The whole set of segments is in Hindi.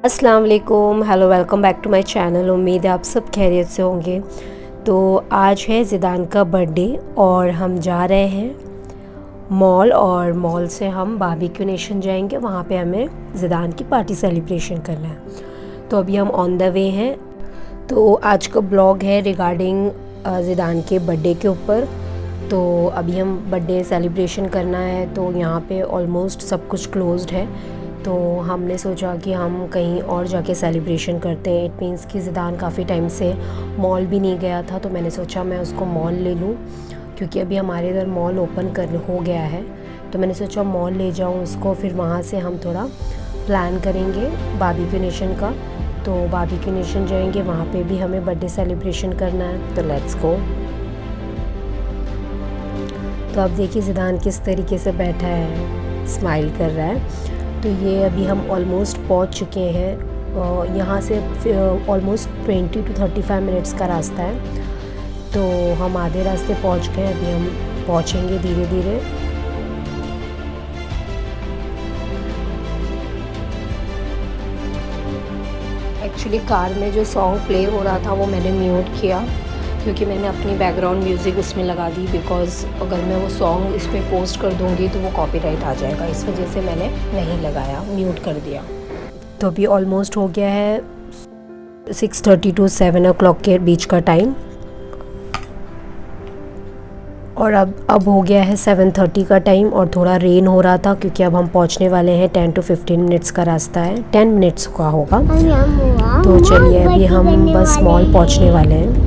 अस्सलाम वालेकुम, hello, welcome back to my channel. उम्मीद है आप सब खैरियत से होंगे। तो आज है ज़िदान का बर्थडे और हम जा रहे हैं मॉल, और मॉल से हम बारबेक्यू नेशन जाएंगे। वहाँ पे हमें ज़िदान की पार्टी सेलिब्रेशन करना है। तो अभी हम ऑन द वे हैं। तो आज का ब्लॉग है रिगार्डिंग ज़िदान के बर्थडे के ऊपर। तो अभी हम बर्थडे सेलिब्रेशन करना है, तो यहाँ पे ऑलमोस्ट सब कुछ क्लोज्ड है। तो हमने सोचा कि हम कहीं और जाके सेलिब्रेशन करते हैं। इट मीन्स कि ज़िदान काफ़ी टाइम से मॉल भी नहीं गया था, तो मैंने सोचा मैं उसको मॉल ले लूँ, क्योंकि अभी हमारे इधर मॉल ओपन कर हो गया है। तो मैंने सोचा मॉल ले जाऊँ उसको, फिर वहाँ से हम थोड़ा प्लान करेंगे बारबेक्यू नेशन का। तो बारबेक्यू नेशन जाएंगे, वहाँ पे भी हमें बर्थडे सेलिब्रेशन करना है। तो लेट्स गो। तो अब देखिए ज़िदान किस तरीके से बैठा है, स्माइल कर रहा है। तो ये अभी हम ऑलमोस्ट पहुंच चुके हैं। यहाँ से ऑलमोस्ट 20 to 35 मिनट्स का रास्ता है। तो हम आधे रास्ते पहुंच गए, अभी हम पहुंचेंगे धीरे धीरे। एक्चुअली कार में जो सॉन्ग प्ले हो रहा था वो मैंने म्यूट किया, क्योंकि मैंने अपनी बैकग्राउंड म्यूज़िक उसमें लगा दी। बिकॉज़ अगर मैं वो सॉन्ग इस पर पोस्ट कर दूँगी तो वो कॉपीराइट आ जाएगा, इस वजह से मैंने नहीं लगाया, म्यूट कर दिया। तो अभी ऑलमोस्ट हो गया है 6:30 to 7 o'clock के बीच का टाइम, और अब हो गया है 7:30 का टाइम। और थोड़ा रेन हो रहा था, क्योंकि अब हम पहुंचने वाले हैं। 10 to 15 मिनट्स का रास्ता है, 10 मिनट्स का होगा। तो चलिए अभी हम बस मॉल पहुंचने वाले हैं।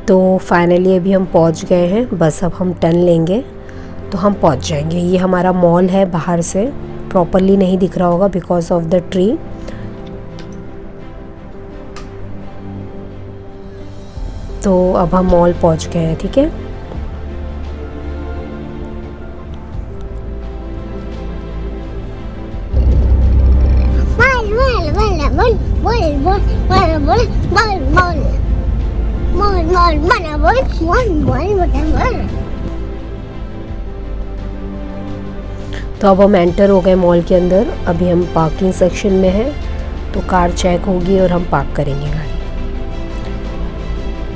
तो फाइनली अभी हम पहुंच गए हैं, बस अब हम टर्न लेंगे तो हम पहुंच जाएंगे। ये हमारा मॉल है, बाहर से प्रॉपरली नहीं दिख रहा होगा बिकॉज ऑफ द ट्री। तो अब हम मॉल पहुंच गए हैं, ठीक है। तो अब हम एंटर हो गए मॉल के अंदर। अभी हम पार्किंग सेक्शन में हैं, तो कार चेक होगी और हम पार्क करेंगे गाड़ी।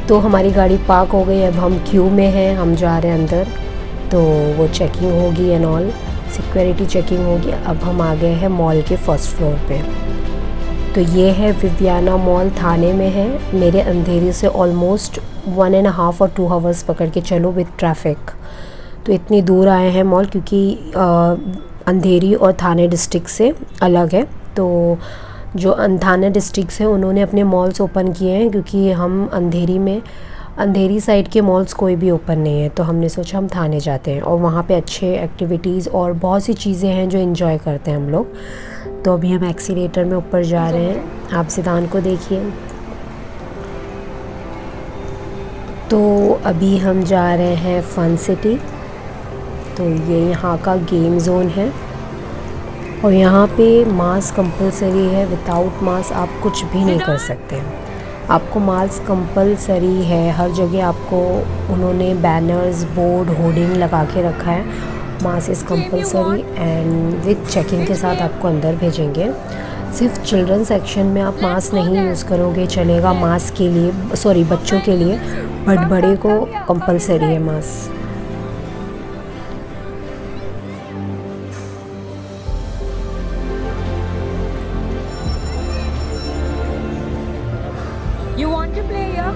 तो हमारी गाड़ी पार्क हो गई, अब हम क्यू में हैं, हम जा रहे हैं अंदर। तो वो चेकिंग होगी एंड ऑल, सिक्योरिटी चेकिंग होगी। अब हम आ गए हैं मॉल के फर्स्ट फ्लोर पे। तो ये है विवियाना मॉल, थाने में है। मेरे अंधेरी से ऑलमोस्ट 1.5 और 2 आवर्स पकड़ के चलो विद ट्रैफिक। तो इतनी दूर आए हैं मॉल, क्योंकि अंधेरी और थाने डिस्ट्रिक्ट से अलग है। तो जो थाने डिस्ट्रिक्ट है उन्होंने अपने मॉल्स ओपन किए हैं, क्योंकि हम अंधेरी साइड के मॉल्स कोई भी ओपन नहीं है। तो हमने सोचा हम थाने जाते हैं, और वहाँ पे अच्छे एक्टिविटीज़ और बहुत सी चीज़ें हैं जो एंजॉय करते हैं हम लोग। तो अभी हम एक्सीलेटर में ऊपर जा रहे हैं, आप ज़िदान को देखिए। तो अभी हम जा रहे हैं फन सिटी। तो ये यहाँ का गेम जोन है, और यहाँ पे मास्क कंपलसरी है। विदाउट मास्क आप कुछ भी नहीं कर सकते। आपको मास्क कंपलसरी है हर जगह। आपको उन्होंने बैनर्स, बोर्ड, होर्डिंग लगा के रखा है। Mask is compulsory and with checking के साथ आपको अंदर भेजेंगे। सिर्फ चिल्ड्रन सेक्शन में आप मास्क नहीं यूज़ करोगे चलेगा, मास्क के लिए, सॉरी बच्चों के लिए, बट बड़े को कंपलसरी है mask. You want to play here?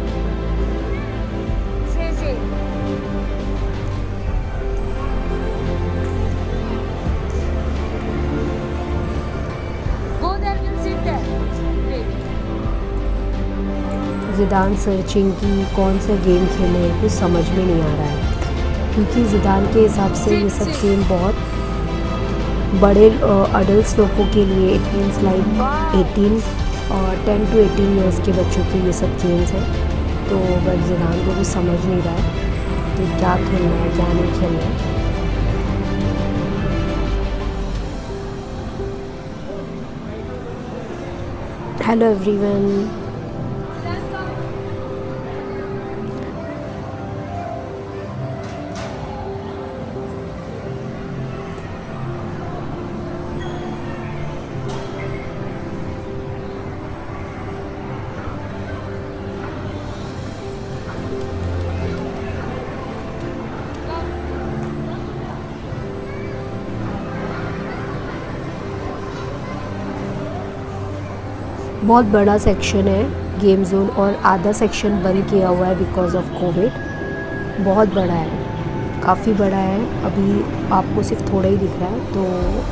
Say. Go there, we'll sit there. Wait. ज़िदान सर्चिंग की कौन सा गेम खेले, कुछ समझ में नहीं आ रहा है, क्योंकि ज़िदान के हिसाब से ये सब गेम बहुत बड़े अडल्ट लोगों के लिए, इट मीन्स लाइक 18 और 10 to 18 ईयर्स के बच्चों के ये सब गेम्स हैं। तो बट ज़िदान को भी समझ नहीं रहा है कि क्या खेलना है क्या नहीं खेलना है। Hello everyone. बहुत बड़ा सेक्शन है गेम जोन और आधा सेक्शन बंद किया हुआ है बिकॉज ऑफ कोविड। बहुत बड़ा है, काफ़ी बड़ा है। अभी आपको सिर्फ थोड़ा ही दिख रहा है। तो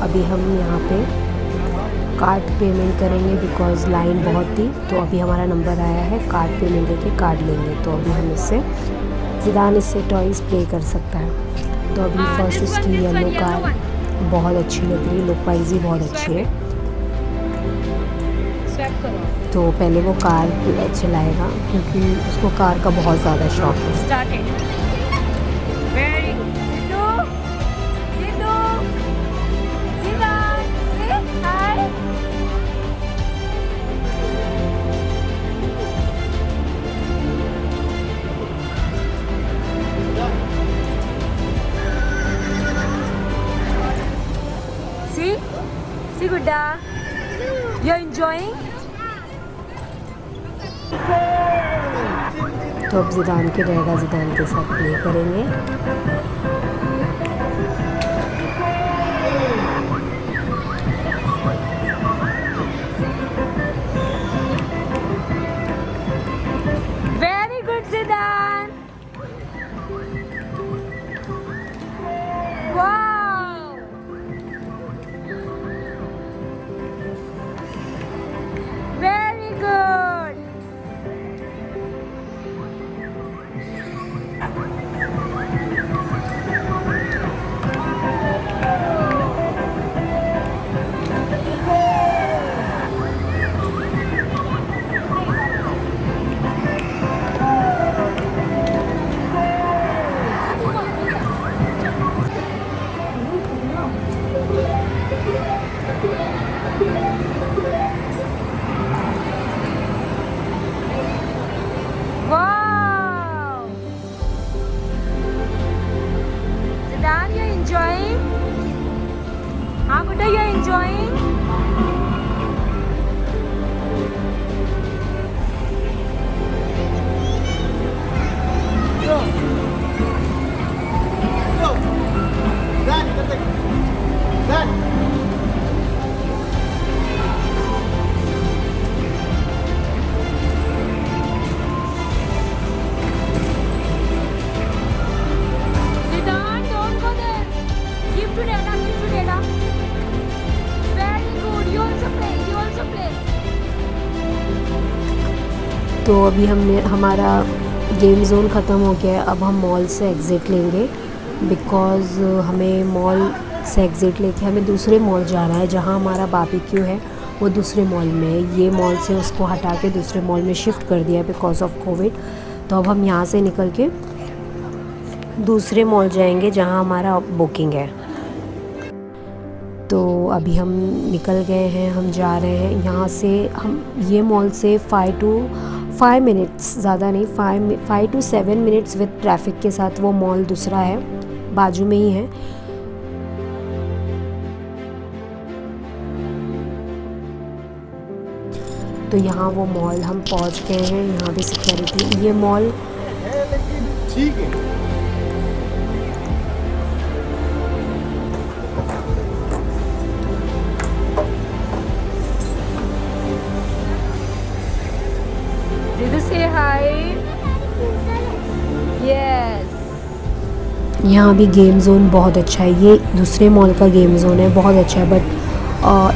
अभी हम यहाँ पे कार्ड पेमेंट करेंगे बिकॉज़ लाइन बहुत थी। तो अभी हमारा नंबर आया है, कार्ड पेमेंट लेके कार्ड लेंगे। तो अभी हम इससे ज़िदान इससे टॉयज़ प्ले कर सकता है। तो अभी फर्स्ट उसकी येलो कार बहुत अच्छी लग रही है, लुक वाइज ही बहुत अच्छी है। तो पहले वो कार चलाएगा क्योंकि उसको कार का बहुत ज़्यादा शौक है। See, Gudda, you're enjoying? तो अब ज़िदान के डैडा ज़िदान के साथ प्ले करेंगे। Very good, Zidane. Wow. Very good. Wow! Zidane, you're enjoying? Huh, Gudda, you're enjoying? Zidane, don't go there. Give to Dada, give to Dada. Very good. You also play, you also play. तो अभी हमने हमारा गेम जोन ख़त्म हो गया है। अब हम मॉल से एग्ज़िट लेंगे बिकॉज़ हमें मॉल से एग्ज़िट लेके हमें दूसरे मॉल जाना है जहाँ हमारा बारबेक्यू है, वो दूसरे मॉल में है। ये मॉल से उसको हटा के दूसरे मॉल में शिफ्ट कर दिया बिकॉज़ ऑफ कोविड। तो अब हम यहाँ से निकल के दूसरे मॉल जाएंगे जहाँ हमारा बुकिंग है। तो अभी हम निकल गए हैं, हम जा रहे हैं यहाँ से। हम ये मॉल से 5 मिनट्स, ज़्यादा नहीं, 5 to 7 मिनट्स विद ट्रैफिक के साथ वो मॉल दूसरा है, बाजू में ही है। तो यहाँ वो मॉल हम पहुँच गए हैं। यहाँ भी सिक्योरिटी, ये मॉल ठीक है। Did you say hi? Yes. यहाँ भी गेम जोन बहुत अच्छा है। ये दूसरे मॉल का गेम जोन है, बहुत अच्छा है। बट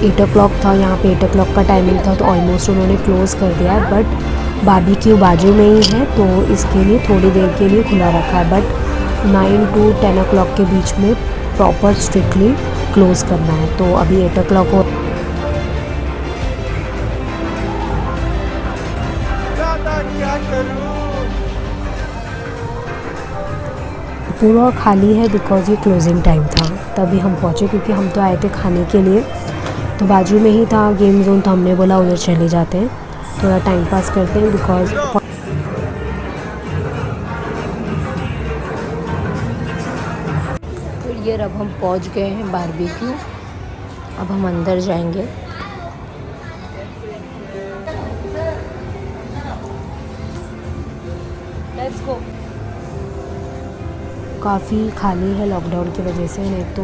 8 o'clock था, यहाँ पे 8 o'clock का टाइमिंग था तो ऑलमोस्ट उन्होंने क्लोज़ कर दिया है। बट बारबेक्यू बाजू में ही है तो इसके लिए थोड़ी देर के लिए खुला रखा है। बट 9 to 10 o'clock के बीच में प्रॉपर स्ट्रिक्टली क्लोज़ करना है। तो अभी 8 o'clock हो, क्या करूं? पूरा खाली है बिकॉज़ ये क्लोजिंग टाइम था। तभी हम पहुँचे क्योंकि हम तो आए थे खाने के लिए। तो बाजू में ही था गेम जोन, तो हमने बोला उधर चले जाते हैं, थोड़ा टाइम पास करते हैं बिकॉज़। तो ये अब हम पहुँच गए हैं बारबेक्यू। अब हम अंदर जाएंगे। Let's go. काफ़ी खाली है लॉकडाउन की वजह से, नहीं तो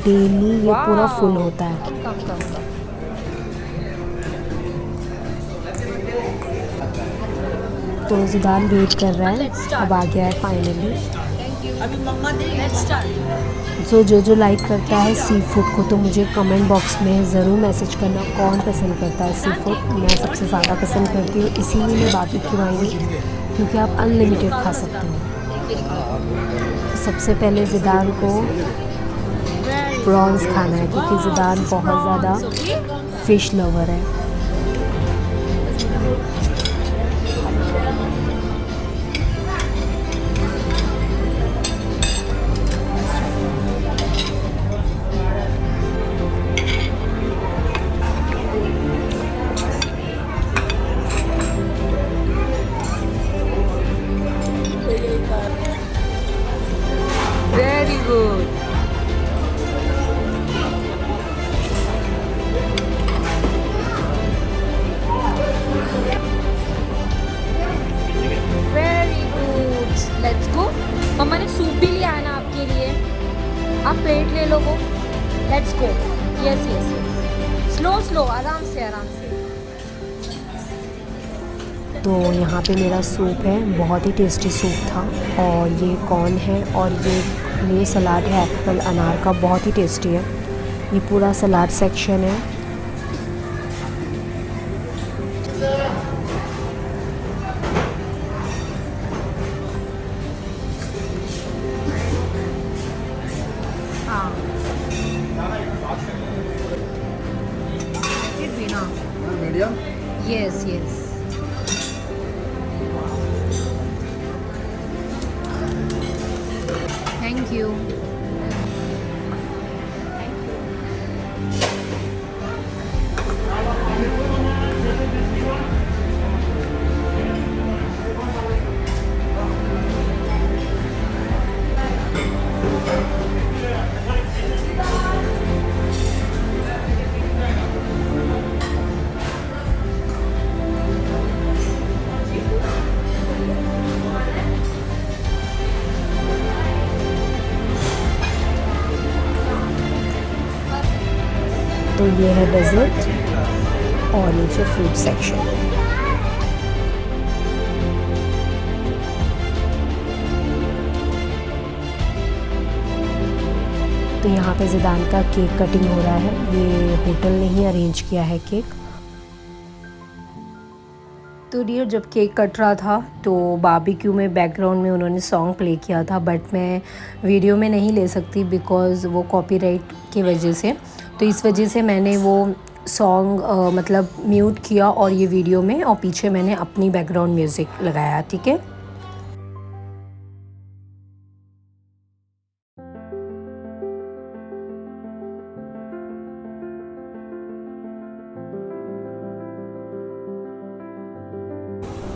डेली ये पूरा फुल होता है। Come. तो ज़िदान वेट कर रहा है, अब आ गया है फाइनली। Let's start. सो जो लाइक करता है सी फूड को तो मुझे कमेंट बॉक्स में ज़रूर मैसेज करना कौन पसंद करता है सी फूड। मैं सबसे ज़्यादा पसंद करती हूँ, इसीलिए मैं बारबेक्यू आई हूँ क्योंकि आप अनलिमिटेड खा सकते हो। सबसे पहले ज़िदान को प्रॉन्स खाना है क्योंकि ज़िदान बहुत ज़्यादा फ़िश लवर है। Very good. Very good. Let's go. मम्मा ने सूप भी लिया है ना आपके लिए, आप प्लेट ले लो वो। Let's go. Yes, yes, yes. Slow, slow. आराम से, आराम से। तो यहाँ पे मेरा सूप है, बहुत ही टेस्टी सूप था। और ये कॉर्न है और ये सलाद है एप्पल अनार का, बहुत ही टेस्टी है। ये पूरा सलाद सेक्शन है। हाँ। फिर भी ना। Medium Yes, yes. Thank you. तो ये है डेजर्ट और नीचे फ्रूट सेक्शन। तो यहाँ पे ज़िदान का केक कटिंग हो रहा है, ये होटल ने ही अरेंज किया है केक। तो डियर जब केक कट रहा था तो बारबेक्यू में बैकग्राउंड में उन्होंने सॉन्ग प्ले किया था, बट मैं वीडियो में नहीं ले सकती बिकॉज़ वो कॉपीराइट की वजह से। तो इस वजह से मैंने वो सॉन्ग मतलब म्यूट किया और ये वीडियो में, और पीछे मैंने अपनी बैकग्राउंड म्यूज़िक लगाया, ठीक है।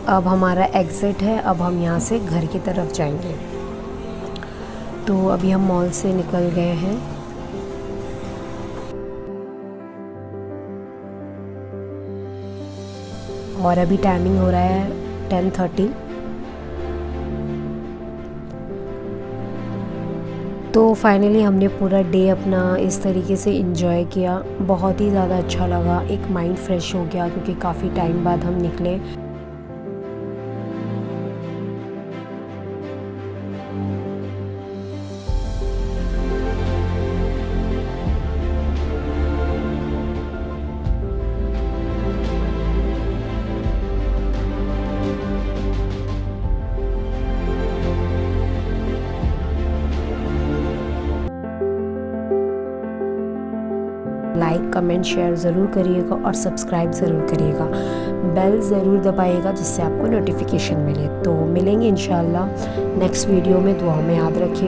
अब हमारा एग्ज़िट है, अब हम यहाँ से घर की तरफ जाएंगे। तो अभी हम मॉल से निकल गए हैं। और अभी टाइमिंग हो रहा है 10:30। तो फाइनली हमने पूरा डे अपना इस तरीके से एंजॉय किया, बहुत ही ज़्यादा अच्छा लगा। एक माइंड फ्रेश हो गया क्योंकि काफ़ी टाइम बाद हम निकले। लाइक कमेंट शेयर ज़रूर करिएगा और सब्सक्राइब ज़रूर करिएगा, बेल ज़रूर दबाइएगा जिससे आपको नोटिफिकेशन मिले। तो मिलेंगे इंशाल्लाह नेक्स्ट वीडियो में, दुआ में याद रखिए।